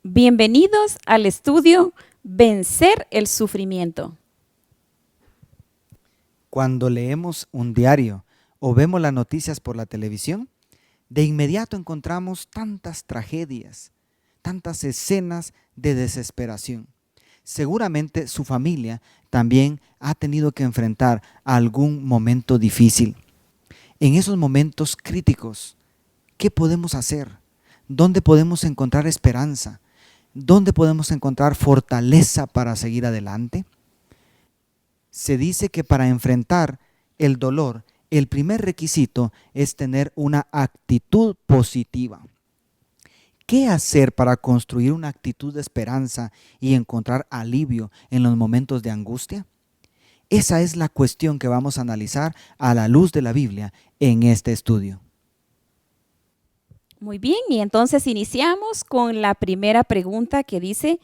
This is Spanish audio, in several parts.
Bienvenidos al estudio Vencer el sufrimiento. Cuando leemos un diario o vemos las noticias por la televisión, de inmediato encontramos tantas tragedias, tantas escenas de desesperación. Seguramente su familia también ha tenido que enfrentar algún momento difícil. En esos momentos críticos, ¿qué podemos hacer? ¿Dónde podemos encontrar esperanza? ¿Dónde podemos encontrar fortaleza para seguir adelante? Se dice que para enfrentar el dolor, el primer requisito es tener una actitud positiva. ¿Qué hacer para construir una actitud de esperanza y encontrar alivio en los momentos de angustia? Esa es la cuestión que vamos a analizar a la luz de la Biblia en este estudio. Muy bien, y entonces iniciamos con la primera pregunta que dice,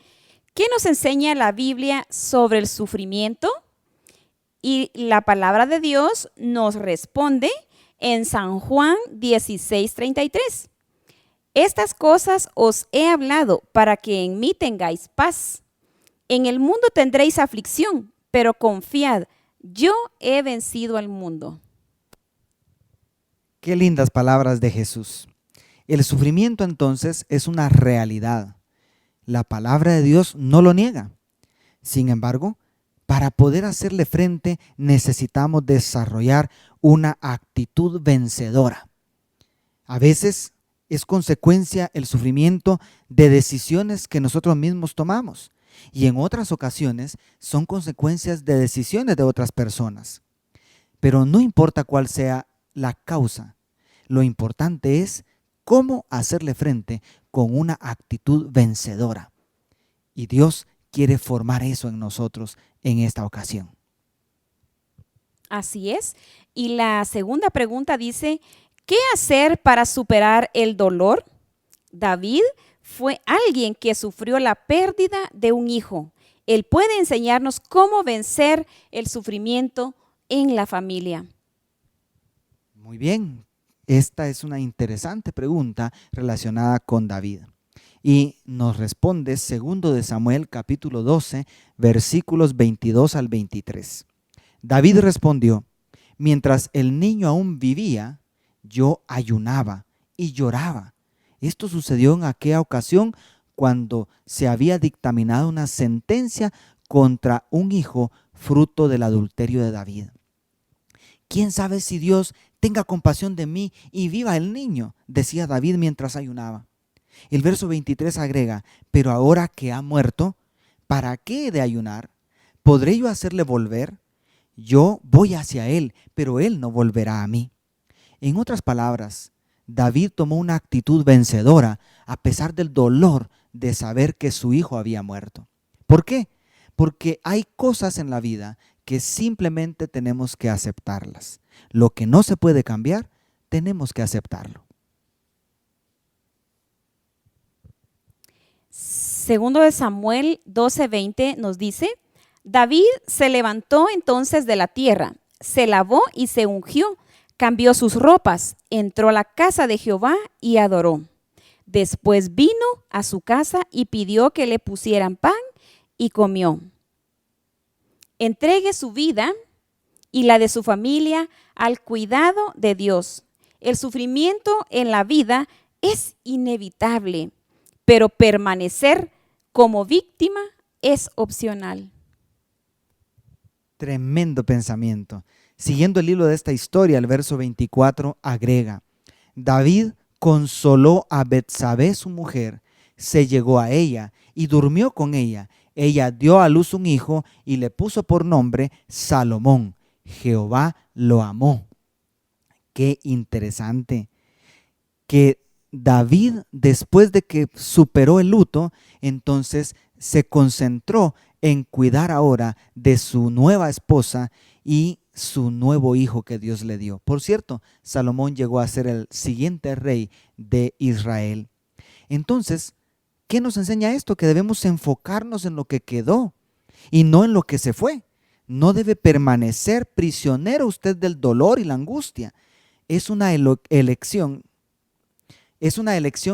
¿qué nos enseña la Biblia sobre el sufrimiento? Y la palabra de Dios nos responde en San Juan 16:33. Estas cosas os he hablado para que en mí tengáis paz. En el mundo tendréis aflicción, pero confiad, yo he vencido al mundo. Qué lindas palabras de Jesús. El sufrimiento entonces es una realidad. La palabra de Dios no lo niega. Sin embargo, para poder hacerle frente necesitamos desarrollar una actitud vencedora. A veces es consecuencia el sufrimiento de decisiones que nosotros mismos tomamos y en otras ocasiones son consecuencias de decisiones de otras personas. Pero no importa cuál sea la causa, lo importante es cómo hacerle frente con una actitud vencedora. Y Dios quiere formar eso en nosotros en esta ocasión. Así es. Y la segunda pregunta dice, ¿qué hacer para superar el dolor? David fue alguien que sufrió la pérdida de un hijo. Él puede enseñarnos cómo vencer el sufrimiento en la familia. Muy bien, esta es una interesante pregunta relacionada con David. Y nos responde 2 de Samuel capítulo 12, versículos 22 al 23. David respondió, mientras el niño aún vivía, yo ayunaba y lloraba. Esto sucedió en aquella ocasión cuando se había dictaminado una sentencia contra un hijo fruto del adulterio de David. ¿Quién sabe si Dios tenga compasión de mí y viva el niño?, decía David mientras ayunaba. El verso 23 agrega, pero ahora que ha muerto, ¿para qué he de ayunar? ¿Podré yo hacerle volver? Yo voy hacia él, pero él no volverá a mí. En otras palabras, David tomó una actitud vencedora a pesar del dolor de saber que su hijo había muerto. ¿Por qué? Porque hay cosas en la vida que simplemente tenemos que aceptarlas. Lo que no se puede cambiar, tenemos que aceptarlo. Segundo de Samuel 12:20 nos dice, David se levantó entonces de la tierra, se lavó y se ungió, cambió sus ropas, entró a la casa de Jehová y adoró. Después vino a su casa y pidió que le pusieran pan y comió. Entregue su vida y la de su familia al cuidado de Dios. El sufrimiento en la vida es inevitable, pero permanecer como víctima es opcional. Tremendo pensamiento. Siguiendo el hilo de esta historia, el verso 24 agrega, David consoló a Betsabé su mujer, se llegó a ella y durmió con ella. Ella dio a luz un hijo y le puso por nombre Salomón. Jehová lo amó. Qué interesante que David, después de que superó el luto, entonces se concentró en cuidar ahora de su nueva esposa y su nuevo hijo que Dios le dio. Por cierto, Salomón llegó a ser el siguiente rey de Israel. Entonces, ¿qué nos enseña esto? Que debemos enfocarnos en lo que quedó y no en lo que se fue. No debe permanecer prisionero usted del dolor y la angustia. Es una elección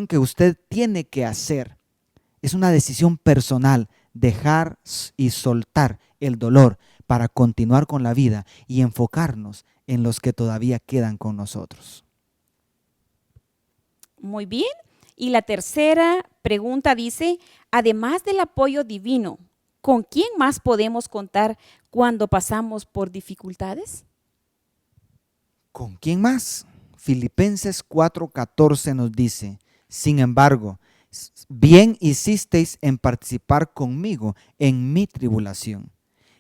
que usted tiene que hacer. Es una decisión personal, dejar y soltar el dolor para continuar con la vida y enfocarnos en los que todavía quedan con nosotros. Muy bien. Y la tercera pregunta dice, además del apoyo divino, ¿con quién más podemos contar cuando pasamos por dificultades? ¿Con quién más? Filipenses 4:14 nos dice, sin embargo, bien hicisteis en participar conmigo en mi tribulación.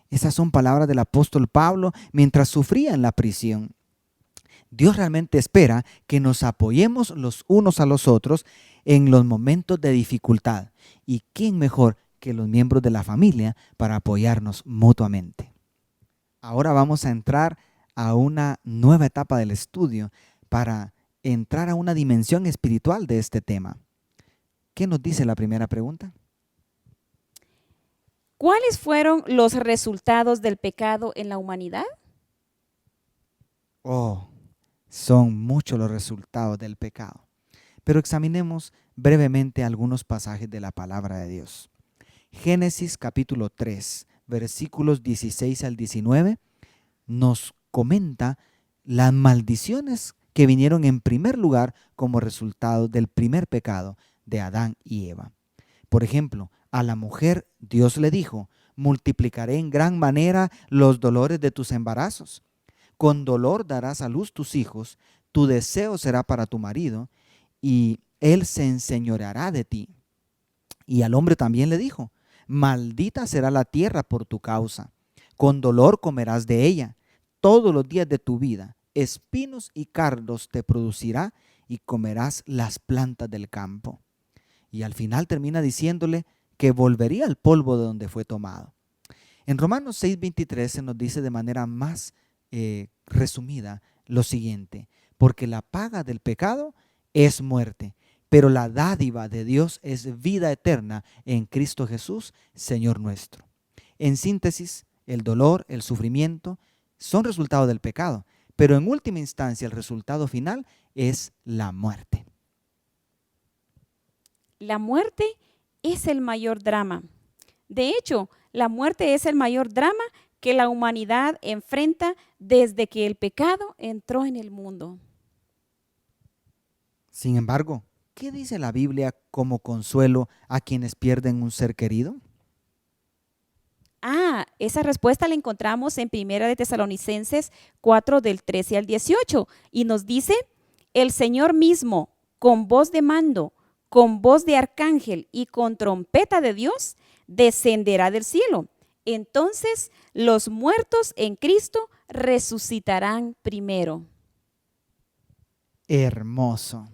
Esas son palabras del apóstol Pablo mientras sufría en la prisión. Dios realmente espera que nos apoyemos los unos a los otros en los momentos de dificultad. ¿Y quién mejor que los miembros de la familia para apoyarnos mutuamente? Ahora vamos a entrar a una nueva etapa del estudio para entrar a una dimensión espiritual de este tema. ¿Qué nos dice la primera pregunta? ¿Cuáles fueron los resultados del pecado en la humanidad? Son muchos los resultados del pecado. Pero examinemos brevemente algunos pasajes de la palabra de Dios. Génesis capítulo 3, versículos 16 al 19, nos comenta las maldiciones que vinieron en primer lugar como resultado del primer pecado de Adán y Eva. Por ejemplo, a la mujer Dios le dijo, multiplicaré en gran manera los dolores de tus embarazos. Con dolor darás a luz tus hijos, tu deseo será para tu marido, y él se enseñoreará de ti. Y al hombre también le dijo, maldita será la tierra por tu causa, con dolor comerás de ella todos los días de tu vida, espinos y cardos te producirá y comerás las plantas del campo. Y al final termina diciéndole que volvería al polvo de donde fue tomado. En Romanos 6:23 se nos dice de manera más resumida lo siguiente, porque la paga del pecado es muerte, pero la dádiva de Dios es vida eterna en Cristo Jesús, Señor nuestro. En síntesis, el dolor, el sufrimiento son resultado del pecado, pero en última instancia el resultado final es la muerte. La muerte es el mayor drama. De hecho, la muerte es el mayor drama que la humanidad enfrenta desde que el pecado entró en el mundo. Sin embargo, ¿qué dice la Biblia como consuelo a quienes pierden un ser querido? Esa respuesta la encontramos en 1 de Tesalonicenses 4 del 13 al 18 y nos dice, el Señor mismo, con voz de mando, con voz de arcángel y con trompeta de Dios, descenderá del cielo. Entonces los muertos en Cristo resucitarán primero. Hermoso.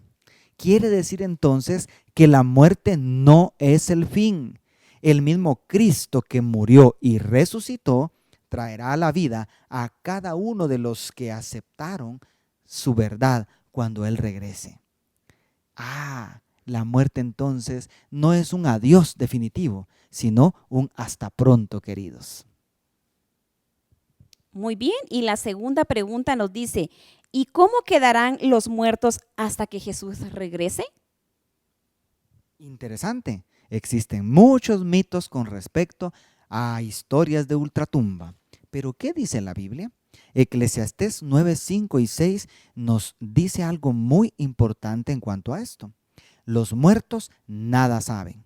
Quiere decir entonces que la muerte no es el fin. El mismo Cristo que murió y resucitó traerá a la vida a cada uno de los que aceptaron su verdad cuando Él regrese. La muerte entonces no es un adiós definitivo, sino un hasta pronto, queridos. Muy bien, y la segunda pregunta nos dice, ¿y cómo quedarán los muertos hasta que Jesús regrese? Interesante. Existen muchos mitos con respecto a historias de ultratumba. Pero ¿qué dice la Biblia? Eclesiastés 9, 5 y 6 nos dice algo muy importante en cuanto a esto. Los muertos nada saben.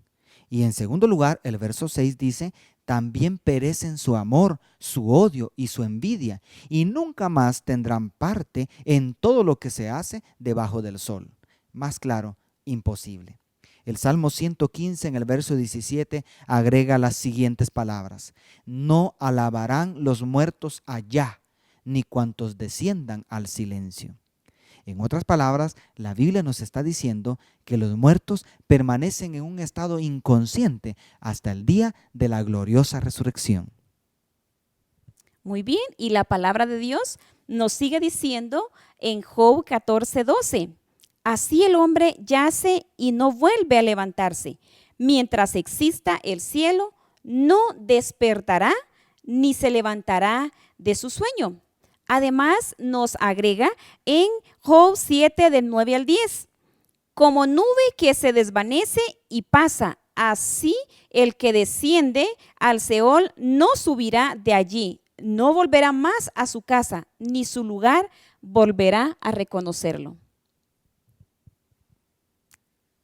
Y en segundo lugar, el verso 6 dice, también perecen su amor, su odio y su envidia, y nunca más tendrán parte en todo lo que se hace debajo del sol. Más claro, imposible. El Salmo 115 en el verso 17 agrega las siguientes palabras. No alabarán los muertos allá, ni cuantos desciendan al silencio. En otras palabras, la Biblia nos está diciendo que los muertos permanecen en un estado inconsciente hasta el día de la gloriosa resurrección. Muy bien, y la palabra de Dios nos sigue diciendo en Job 14:12. Así el hombre yace y no vuelve a levantarse. Mientras exista el cielo, no despertará ni se levantará de su sueño. Además, nos agrega en Job 7 del 9 al 10. Como nube que se desvanece y pasa, así el que desciende al Seol no subirá de allí, no volverá más a su casa, ni su lugar volverá a reconocerlo.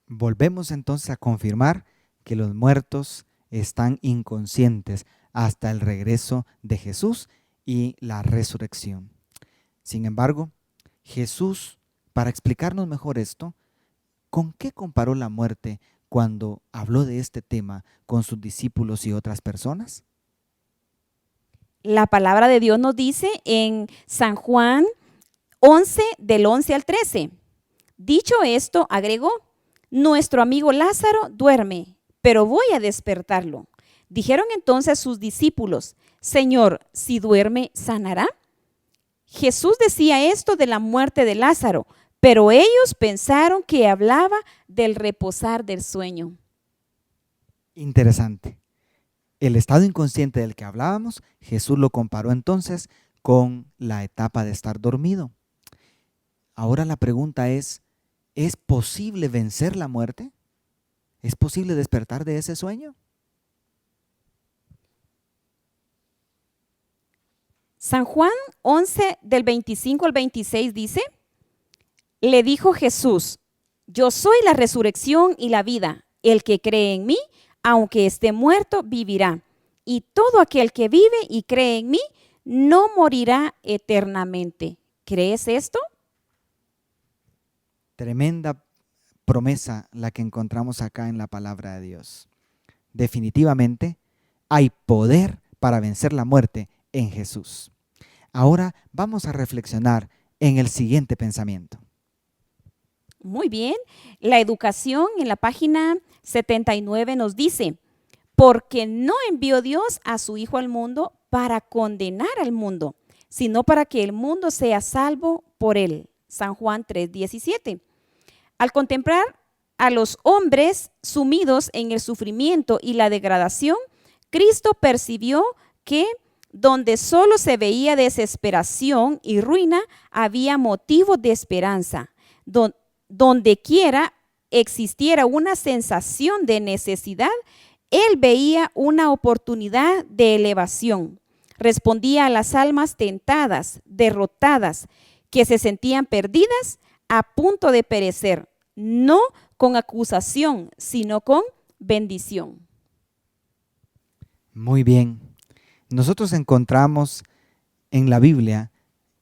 Volvemos entonces a confirmar que los muertos están inconscientes hasta el regreso de Jesús y la resurrección. Sin embargo, Jesús, para explicarnos mejor esto, ¿con qué comparó la muerte cuando habló de este tema con sus discípulos y otras personas? La palabra de Dios nos dice en San Juan 11, del 11 al 13. Dicho esto, agregó, nuestro amigo Lázaro duerme, pero voy a despertarlo. Dijeron entonces sus discípulos, Señor, si duerme, ¿sanará? Jesús decía esto de la muerte de Lázaro, pero ellos pensaron que hablaba del reposar del sueño. Interesante. El estado inconsciente del que hablábamos, Jesús lo comparó entonces con la etapa de estar dormido. Ahora la pregunta ¿es posible vencer la muerte? ¿Es posible despertar de ese sueño? San Juan 11, del 25 al 26 dice, le dijo Jesús, yo soy la resurrección y la vida. El que cree en mí, aunque esté muerto, vivirá. Y todo aquel que vive y cree en mí, no morirá eternamente. ¿Crees esto? Tremenda promesa la que encontramos acá en la palabra de Dios. Definitivamente hay poder para vencer la muerte en Jesús. Ahora vamos a reflexionar en el siguiente pensamiento. Muy bien. La educación en la página 79 nos dice, porque no envió Dios a su Hijo al mundo para condenar al mundo, sino para que el mundo sea salvo por él. San Juan 3:17. Al contemplar a los hombres sumidos en el sufrimiento y la degradación, Cristo percibió que donde solo se veía desesperación y ruina, había motivo de esperanza. Donde quiera existiera una sensación de necesidad, él veía una oportunidad de elevación. Respondía a las almas tentadas, derrotadas, que se sentían perdidas, a punto de perecer, no con acusación, sino con bendición. Muy bien. Nosotros encontramos en la Biblia,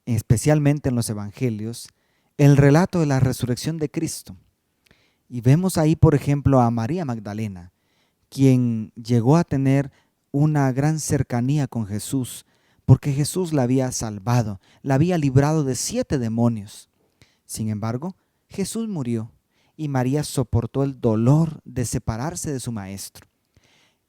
especialmente en los Evangelios, el relato de la resurrección de Cristo. Y vemos ahí, por ejemplo, a María Magdalena, quien llegó a tener una gran cercanía con Jesús, porque Jesús la había salvado, la había librado de 7 demonios. Sin embargo, Jesús murió y María soportó el dolor de separarse de su maestro.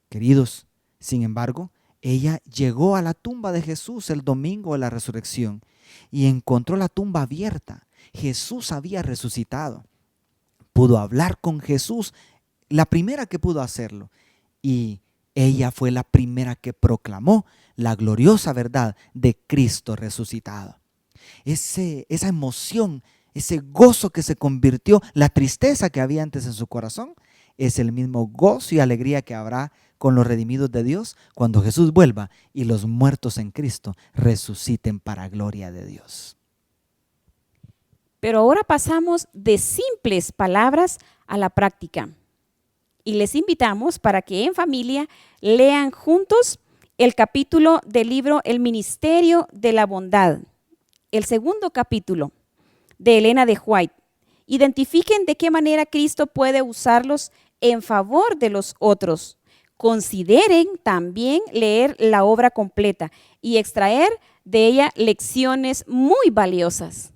Queridos, sin embargo, ella llegó a la tumba de Jesús el domingo de la resurrección y encontró la tumba abierta. Jesús había resucitado. Pudo hablar con Jesús, la primera que pudo hacerlo. Y ella fue la primera que proclamó la gloriosa verdad de Cristo resucitado. Esa emoción, ese gozo que se convirtió, la tristeza que había antes en su corazón, es el mismo gozo y alegría que habrá con los redimidos de Dios cuando Jesús vuelva y los muertos en Cristo resuciten para gloria de Dios. Pero ahora pasamos de simples palabras a la práctica. Y les invitamos para que en familia lean juntos el capítulo del libro El Ministerio de la Bondad, el segundo capítulo de Elena de White. Identifiquen de qué manera Cristo puede usarlos en favor de los otros. Consideren también leer la obra completa y extraer de ella lecciones muy valiosas.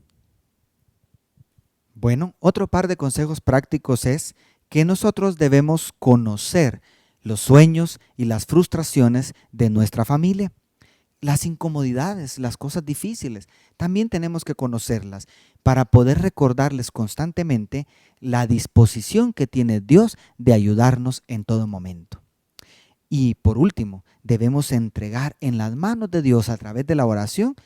Bueno, otro par de consejos prácticos es que nosotros debemos conocer los sueños y las frustraciones de nuestra familia. Las incomodidades, las cosas difíciles, también tenemos que conocerlas para poder recordarles constantemente la disposición que tiene Dios de ayudarnos en todo momento. Y por último, debemos entregar en las manos de Dios a través de la oración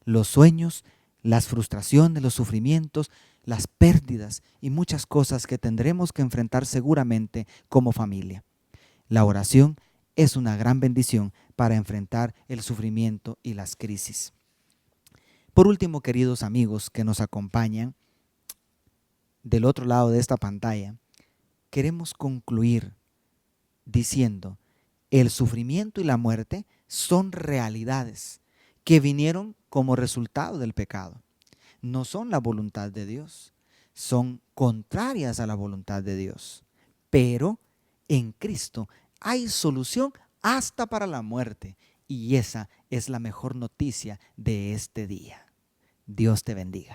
los sueños, las frustraciones, los sufrimientos, las pérdidas y muchas cosas que tendremos que enfrentar seguramente como familia. La oración es una gran bendición para enfrentar el sufrimiento y las crisis. Por último, queridos amigos que nos acompañan del otro lado de esta pantalla, queremos concluir diciendo: el sufrimiento y la muerte son realidades que vinieron como resultado del pecado. No son la voluntad de Dios, son contrarias a la voluntad de Dios. Pero en Cristo hay solución hasta para la muerte, y esa es la mejor noticia de este día. Dios te bendiga.